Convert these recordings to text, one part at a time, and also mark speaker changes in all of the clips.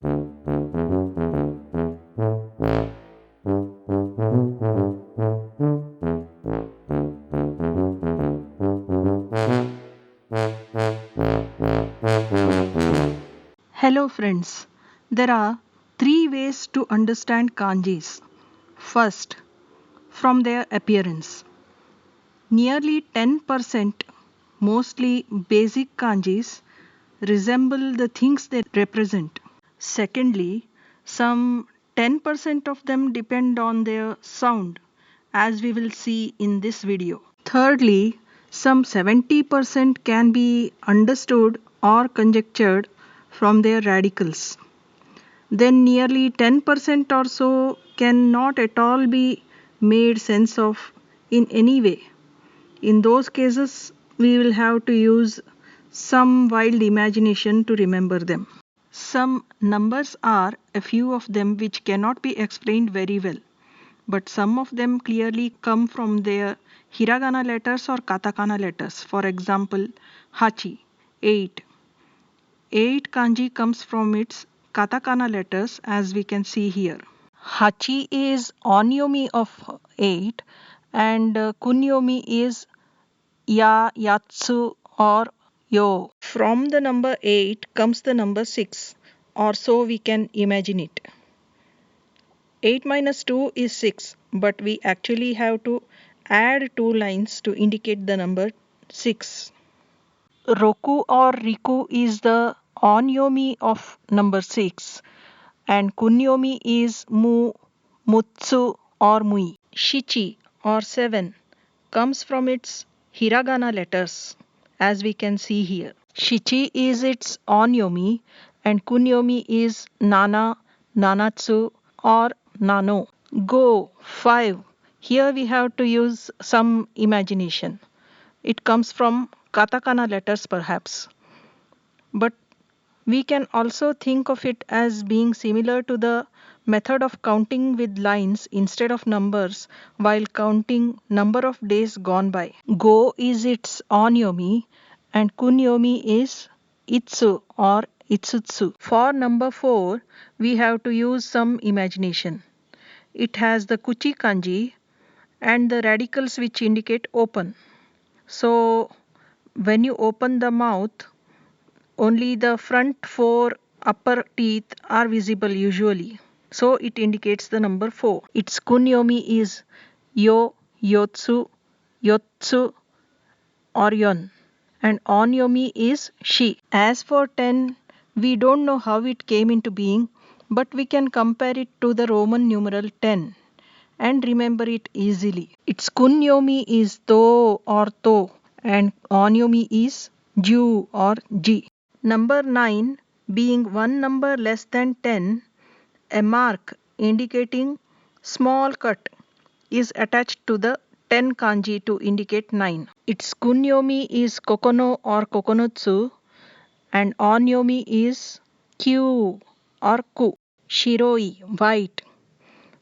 Speaker 1: Hello friends, there are three ways to understand kanjis. First, from their appearance. Nearly 10%, mostly basic kanjis, resemble the things they represent. Secondly, some 10% of them depend on their sound, as we will see in this video. Thirdly, some 70% can be understood or conjectured from their radicals. Then nearly 10% or so cannot at all be made sense of in any way. In those cases, we will have to use some wild imagination to remember them. Some numbers are a few of them which cannot be explained very well, but some of them clearly come from their hiragana letters or katakana letters. For example, hachi, 8. 8 kanji comes from its katakana letters as we can see here. Hachi is onyomi of 8 and kunyomi is ya, yatsu or yo. From the number 8 comes the number 6, or so we can imagine it. 8 minus 2 is 6, but we actually have to add 2 lines to indicate the number 6. Roku or Riku is the onyomi of number 6 and kunyomi is mu, mutsu or mui. Shichi or 7 comes from its hiragana letters as we can see here. Shichi is its onyomi and kunyomi is nana, nanatsu or nano. Go 5. Here we have to use some imagination. It comes from katakana letters perhaps. But we can also think of it as being similar to the method of counting with lines instead of numbers while counting number of days gone by. Go is its onyomi and kunyomi is itsu or itsutsu. For number 4, we have to use some imagination. It has the kuchi kanji and the radicals which indicate open. So when you open the mouth, only the front 4 upper teeth are visible usually. So it indicates the number 4. Its kunyomi is yo, yotsu, yotsu or yon. And onyomi is she. As for 10, we don't know how it came into being, but we can compare it to the Roman numeral 10 and remember it easily. Its kunyomi is to or to and onyomi is ju or ji. Number 9 being one number less than 10, a mark indicating small cut is attached to the 10 kanji to indicate 9. Its kunyomi is kokono or kokonotsu and onyomi is kyu or ku. Shiroi, white.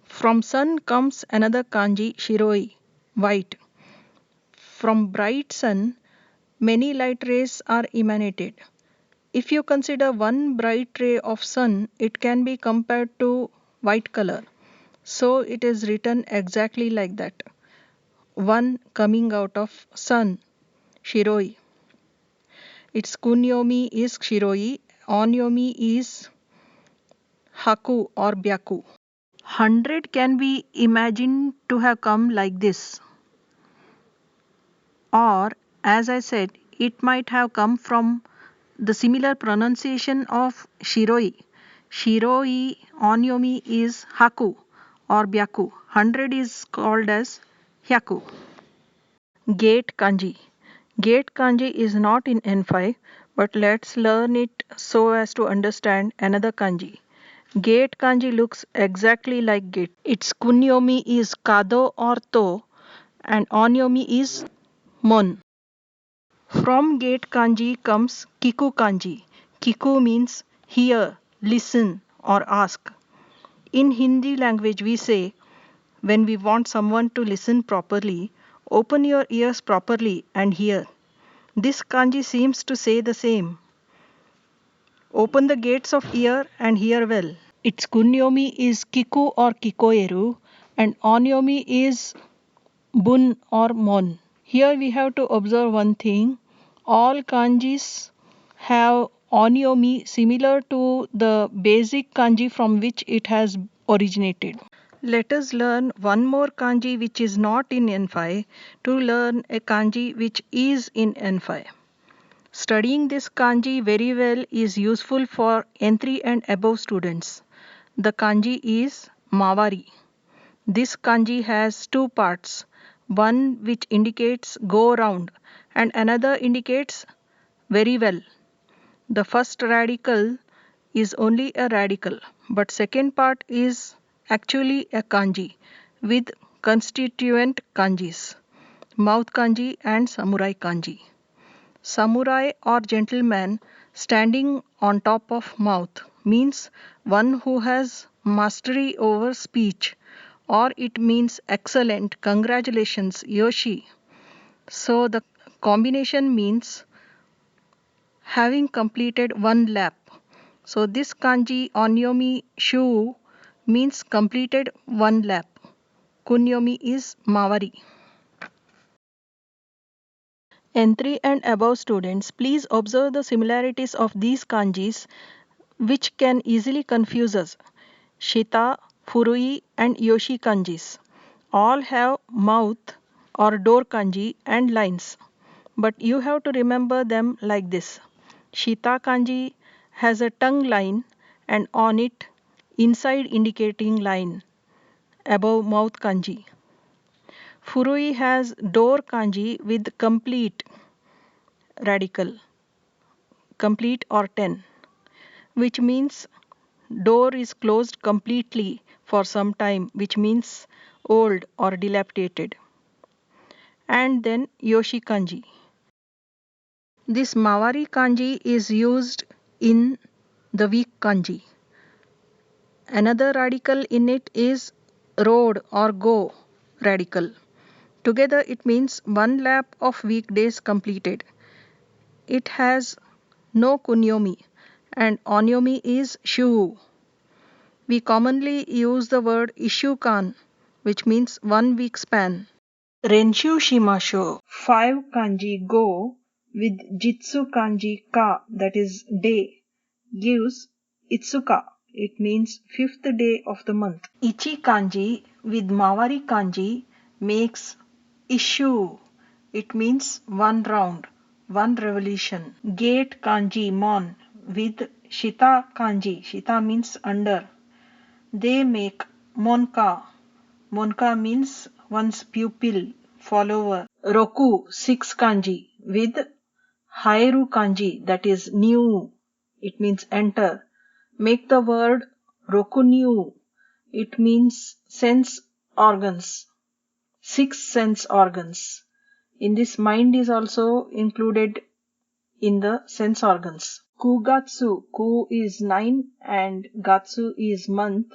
Speaker 1: From sun comes another kanji shiroi, white. From bright sun, many light rays are emanated. If you consider one bright ray of sun, it can be compared to white color. So it is written exactly like that. One coming out of sun, shiroi. Its kunyomi is shiroi, onyomi is haku or byaku. 100 can be imagined to have come like this. Or, as I said, it might have come from the similar pronunciation of shiroi. Shiroi onyomi is haku or byaku. 100 is called as hyaku. Gate kanji. Gate kanji is not in N5, but let's learn it so as to understand another kanji. Gate kanji looks exactly like gate. Its kunyomi is kado or to and onyomi is mon. From gate kanji comes kiku kanji. Kiku means hear, listen or ask. In Hindi language we say when we want someone to listen properly, open your ears properly and hear. This kanji seems to say the same. Open the gates of ear and hear well. Its kunyomi is kiku or kikoeru and onyomi is bun or mon. Here we have to observe one thing. All kanjis have onyomi similar to the basic kanji from which it has originated. Let us learn one more kanji which is not in N5 to learn a kanji which is in N5. Studying this kanji very well is useful for N3 and above students. The kanji is Mavari. This kanji has two parts, one which indicates go round and another indicates very well. The first radical is only a radical, but second part is actually a kanji with constituent kanjis, mouth kanji and samurai kanji. Samurai or gentleman standing on top of mouth means one who has mastery over speech, or it means excellent, congratulations, Yoshi. So the combination means having completed one lap. So this kanji onyomi shu means completed one lap. Kunyomi is mavari. N3 and above students, please observe the similarities of these kanjis which can easily confuse us. Shita, Furui and Yoshi kanjis all have mouth or door kanji and lines. But you have to remember them like this. Shita kanji has a tongue line and on it inside indicating line above mouth kanji. Furui has door kanji with complete radical, complete or 10, which means door is closed completely for some time, which means old or dilapidated. And then Yoshi kanji. This Mavari kanji is used in the weak kanji. Another radical in it is road or go radical. Together it means one lap of weekdays completed. It has no kunyomi and onyomi is shu. We commonly use the word ishukan, which means 1 week span. Renshu shimasho, 5 kanji go with jitsu kanji ka, that is day, gives itsuka. It means 5th day of the month. Ichi kanji with Mavari kanji makes issue. It means one round, one revolution. Gate kanji mon with Shita kanji. Shita means under. They make monka. Monka means one's pupil, follower. Roku 6 kanji with Hairu kanji, that is new. It means enter. Make the word Rokunyu. It means sense organs. 6 sense organs. In this, mind is also included in the sense organs. Kugatsu. Ku is 9 and Gatsu is month.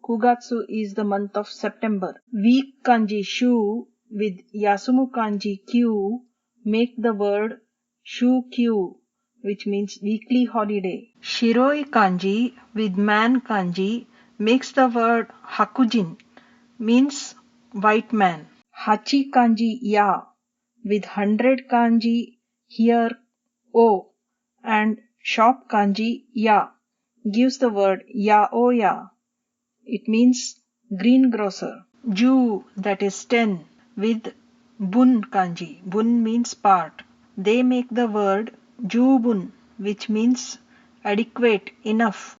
Speaker 1: Kugatsu is the month of September. Week kanji shu with Yasumu kanji kyu make the word shukyu, which means weekly holiday. Shiroi kanji with man kanji makes the word hakujin, means white man. Hachi kanji ya with 100 kanji here o and shop kanji ya gives the word yaoya. It means greengrocer. Ju, that is 10, with bun kanji. Bun means part. They make the word jubun, which means adequate, enough.